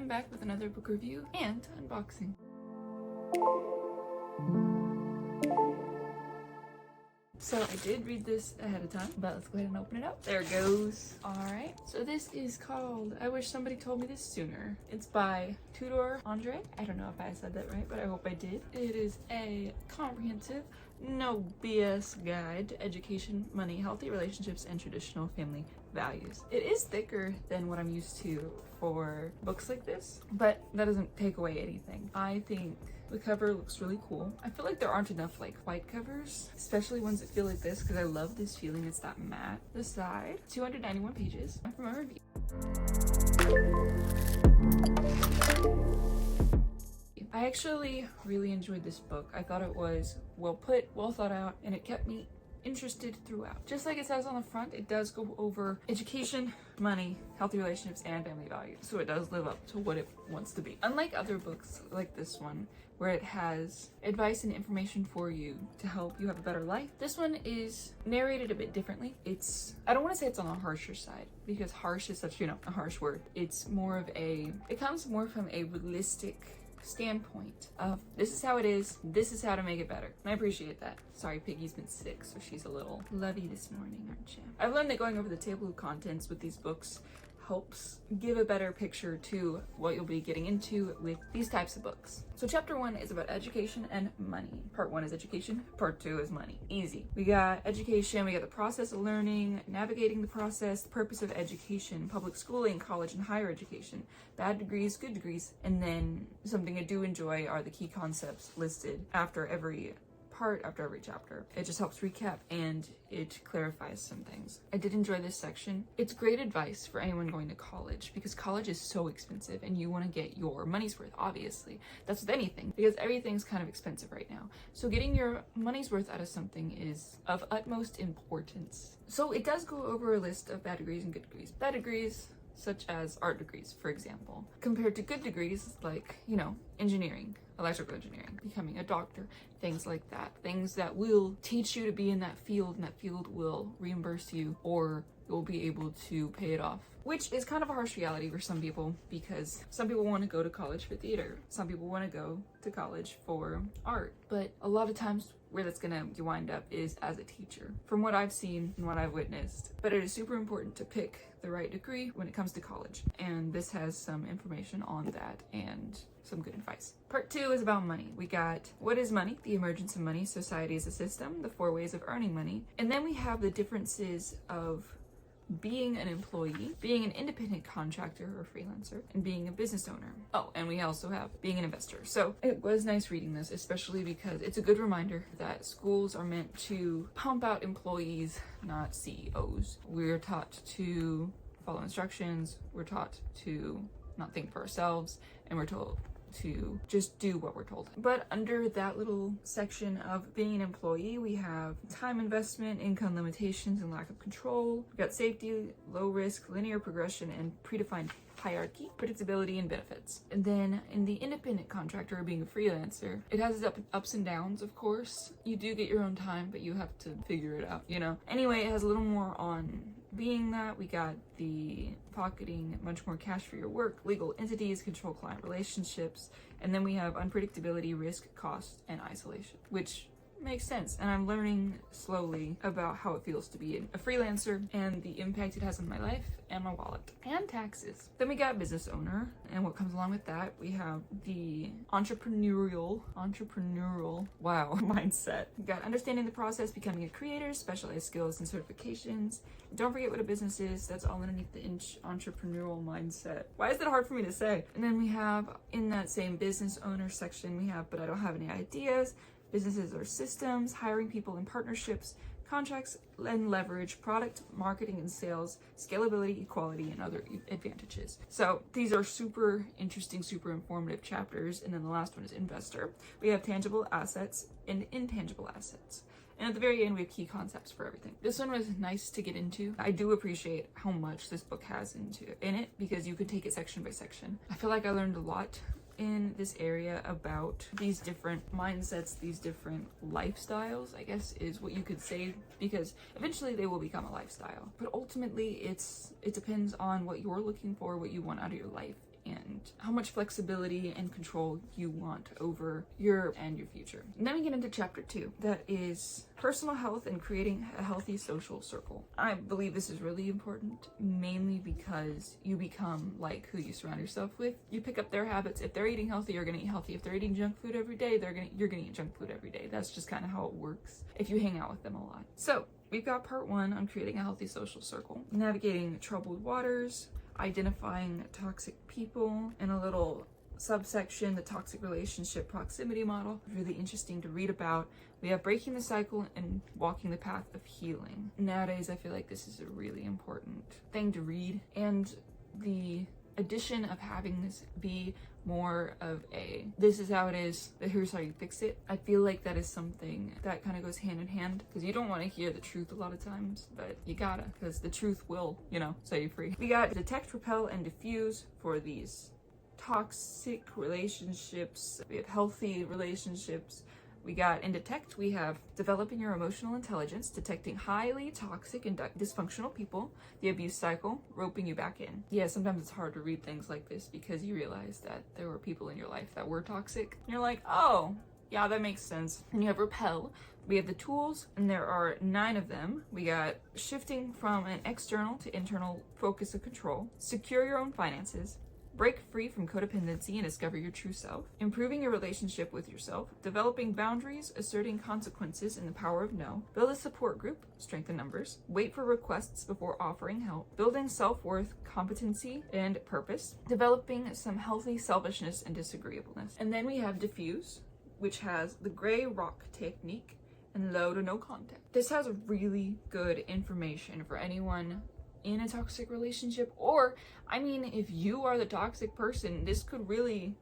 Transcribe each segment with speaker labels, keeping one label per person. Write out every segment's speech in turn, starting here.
Speaker 1: I'm back with another book review and unboxing. So I did read this ahead of time, but let's go ahead and open it up. There it goes. All right. So this is called I Wish Somebody Told Me This Sooner. It's by Tudor Andrei. I don't know if I said that right, but I hope I did. It is a comprehensive, no BS guide to education, money, healthy relationships, and traditional family values. It is thicker than what I'm used to for books like this, but that doesn't take away anything. I think the cover looks really cool. I feel like there aren't enough like white covers, especially ones that feel like this, because I love this feeling. It's that matte. The side, 291 pages from a review. I actually really enjoyed this book. I thought it was well put, well thought out, and it kept me interested throughout. Just like it says on the front, it does go over education, money, healthy relationships, and family values. So it does live up to what it wants to be. Unlike other books like this one, where it has advice and information for you to help you have a better life, this one is narrated a bit differently. I don't want to say it's on the harsher side, because harsh is such, a harsh word. It's more of it comes more from a realistic standpoint of this is how it is, this is how to make it better. And I appreciate that. Sorry, Piggy's been sick, so she's a little lovey this morning, aren't you? I've learned that going over the table of contents with these books helps give a better picture to what you'll be getting into with these types of books. So chapter 1 is about education and money. Part 1 is education, part 2 is money. Easy. We got education, we got the process of learning, navigating the process, the purpose of education, public schooling, college and higher education, bad degrees, good degrees, and then something I do enjoy are the key concepts listed after every chapter. It just helps recap and it clarifies some things. I did enjoy this section. It's great advice for anyone going to college, because college is so expensive and you want to get your money's worth, obviously. That's with anything, because everything's kind of expensive right now. So getting your money's worth out of something is of utmost importance. So it does go over a list of bad degrees and good degrees. Bad degrees, such as art degrees, for example, compared to good degrees like, engineering, electrical engineering, becoming a doctor, things like that. Things that will teach you to be in that field, and that field will reimburse you, or you'll be able to pay it off. Which is kind of a harsh reality for some people, because some people want to go to college for theater. Some people want to go to college for art. But a lot of times where that's gonna wind up is as a teacher, from what I've seen and what I've witnessed. But it is super important to pick the right degree when it comes to college. And this has some information on that and some good advice. Part 2 is about money. We got what is money, the emergence of money, society as a system, the 4 ways of earning money. And then we have the differences of being an employee, being an independent contractor or freelancer, and being a business owner. Oh, and we also have being an investor. So it was nice reading this, especially because it's a good reminder that schools are meant to pump out employees, not CEOs. We're taught to follow instructions, we're taught to not think for ourselves, and we're told to just do what we're told. But under that little section of being an employee, we have time investment, income limitations, and lack of control. We've got safety, low risk, linear progression, and predefined hierarchy, predictability, and benefits. And then in the independent contractor, or being a freelancer, it has its ups and downs, of course. You do get your own time, but you have to figure it out, Anyway, it has a little more on being that. We got the pocketing much more cash for your work, legal entities, control client relationships, and then we have unpredictability, risk, cost, and isolation, which makes sense. And I'm learning slowly about how it feels to be a freelancer and the impact it has on my life and my wallet and taxes. Then we got business owner, and what comes along with that, we have the entrepreneurial mindset. We got understanding the process, becoming a creator, specialized skills and certifications. Don't forget what a business is. That's all underneath the entrepreneurial mindset. Why is that hard for me to say? And then we have in that same business owner section, we have but I don't have any ideas, businesses or systems, hiring people and partnerships, contracts and leverage, product, marketing and sales, scalability, equality, and other advantages. So these are super interesting, super informative chapters. And then the last one is investor. We have tangible assets and intangible assets. And at the very end, we have key concepts for everything. This one was nice to get into. I do appreciate how much this book has in it, because you could take it section by section. I feel like I learned a lot in this area about these different mindsets, these different lifestyles, I guess is what you could say, because eventually they will become a lifestyle. But ultimately it depends on what you're looking for, what you want out of your life, and how how much flexibility and control you want over your future. And then we get into chapter 2, that is personal health and creating a healthy social circle. I believe this is really important, mainly because you become like who you surround yourself with. You pick up their habits. If they're eating healthy, you're gonna eat healthy. If they're eating junk food every day, you're gonna eat junk food every day. That's just kind of how it works if you hang out with them a lot. So we've got part 1 on creating a healthy social circle, navigating troubled waters, identifying toxic people, and a little subsection, the toxic relationship proximity model. Really interesting to read about. We have breaking the cycle and walking the path of healing. Nowadays, I feel like this is a really important thing to read, and the addition of having this be more of a this is how it is, but here's how you fix it. I feel like that is something that kind of goes hand in hand, because you don't want to hear the truth a lot of times, but you gotta, because the truth will, set you free. We got detect, repel, and diffuse for these toxic relationships. We have healthy relationships. We got in detect, we have developing your emotional intelligence, detecting highly toxic and dysfunctional people, the abuse cycle, roping you back in. Yeah, sometimes it's hard to read things like this because you realize that there were people in your life that were toxic. And you're like, oh, yeah, that makes sense. And you have repel. We have the tools, and there are 9 of them. We got shifting from an external to internal focus of control, secure your own finances, break free from codependency and discover your true self, improving your relationship with yourself, developing boundaries, asserting consequences and the power of no, build a support group, strength in numbers, wait for requests before offering help, building self-worth, competency, and purpose, developing some healthy selfishness and disagreeableness. And then we have diffuse, which has the gray rock technique and low to no contact. This has really good information for anyone in a toxic relationship, or if you are the toxic person, this could really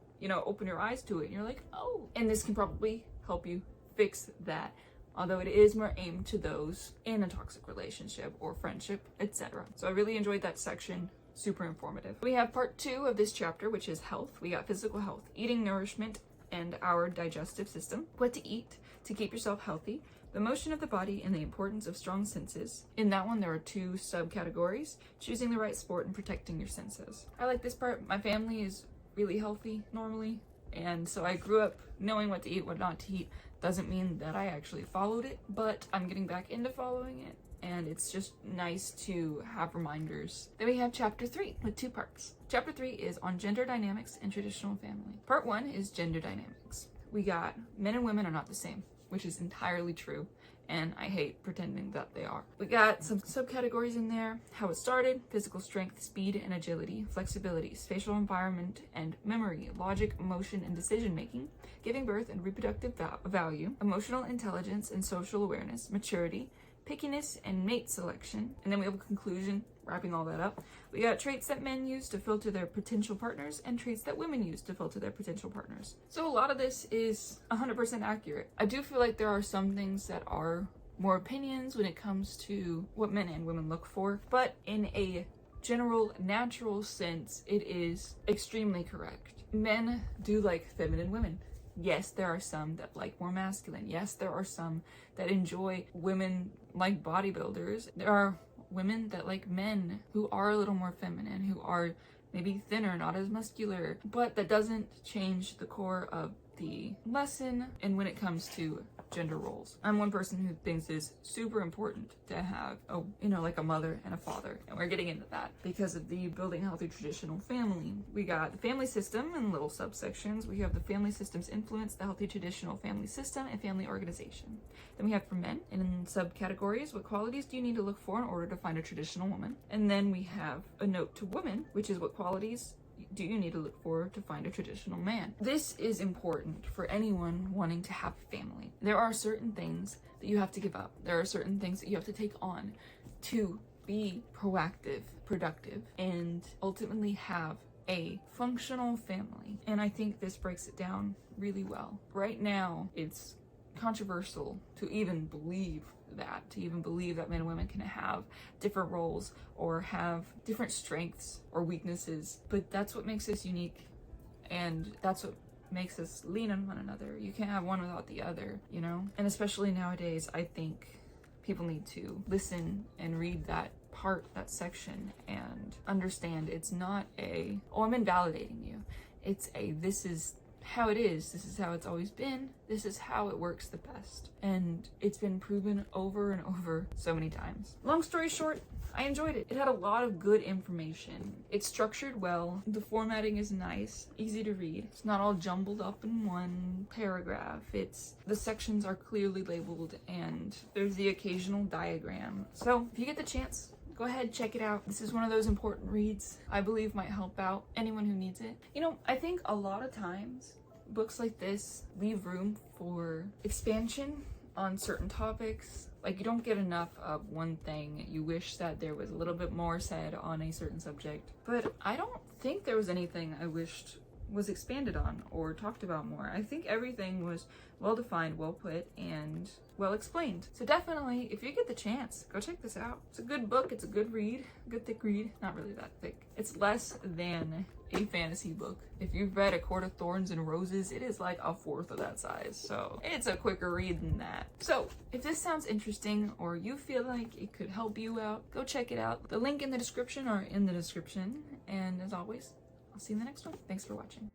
Speaker 1: open your eyes to it, and you're like, oh, and this can probably help you fix that, although it is more aimed to those in a toxic relationship or friendship, etc. So I really enjoyed that section. Super informative. We have part 2 of this chapter, which is health. We got physical health, eating, nourishment, and our digestive system, what to eat to keep yourself healthy, the motion of the body and the importance of strong senses. In that one, there are 2 subcategories, choosing the right sport and protecting your senses. I like this part. My family is really healthy normally, and so I grew up knowing what to eat, what not to eat. Doesn't mean that I actually followed it, but I'm getting back into following it, and it's just nice to have reminders. Then we have chapter 3 with 2 parts. Chapter 3 is on gender dynamics and traditional family. Part 1 is gender dynamics. We got men and women are not the same, which is entirely true, and I hate pretending that they are. We got some subcategories in there: how it started, physical strength, speed and agility, flexibility, spatial environment and memory, logic, emotion and decision making, giving birth and reproductive value, emotional intelligence and social awareness, maturity, pickiness and mate selection. And then we have a conclusion, wrapping all that up. We got traits that men use to filter their potential partners and traits that women use to filter their potential partners. So a lot of this is 100% accurate. I do feel like there are some things that are more opinions when it comes to what men and women look for, but in a general, natural sense, it is extremely correct. Men do like feminine women. Yes, there are some that like more masculine. Yes, there are some that enjoy women like bodybuilders. There are women that like men who are a little more feminine, who are maybe thinner, not as muscular, but that doesn't change the core of the lesson. And when it comes to gender roles, I'm one person who thinks it's super important to have a mother and a father, and we're getting into that because of the building a healthy traditional family. We got the family system in little subsections. We have the family system's influence, the healthy traditional family system, and family organization. Then we have for men, and in subcategories, what qualities do you need to look for in order to find a traditional woman? And then we have a note to women, which is what qualities do you need to look for to find a traditional man? This is important for anyone wanting to have a family. There are certain things that you have to give up. There are certain things that you have to take on to be proactive, productive, and ultimately have a functional family. And I think this breaks it down really well. Right now, it's controversial to even believe that men and women can have different roles or have different strengths or weaknesses, but that's what makes us unique, and that's what makes us lean on one another. You can't have one without the other, and especially nowadays, I think people need to listen and read that section, and understand it's not I'm invalidating you. this is how it is, this is how it's always been, this is how it works the best. And it's been proven over and over so many times. Long story short, I enjoyed it. It had a lot of good information. It's structured well. The formatting is nice, easy to read. It's not all jumbled up in one paragraph. The sections are clearly labeled and there's the occasional diagram. So if you get the chance, go ahead, check it out. This is one of those important reads I believe might help out anyone who needs it. You know, I think a lot of times books like this leave room for expansion on certain topics. Like, you don't get enough of one thing. You wish that there was a little bit more said on a certain subject. But I don't think there was anything I wished was expanded on or talked about more. I think everything was well defined, well put, and well explained. So definitely, if you get the chance, go check this out. It's a good book, it's a good read, good thick read. Not really that thick. It's less than a fantasy book. If you've read A Court of Thorns and Roses, it is like a fourth of that size. So it's a quicker read than that. So if this sounds interesting or you feel like it could help you out, go check it out. The link in the description are in the description. And as always, I'll see you in the next one. Thanks for watching.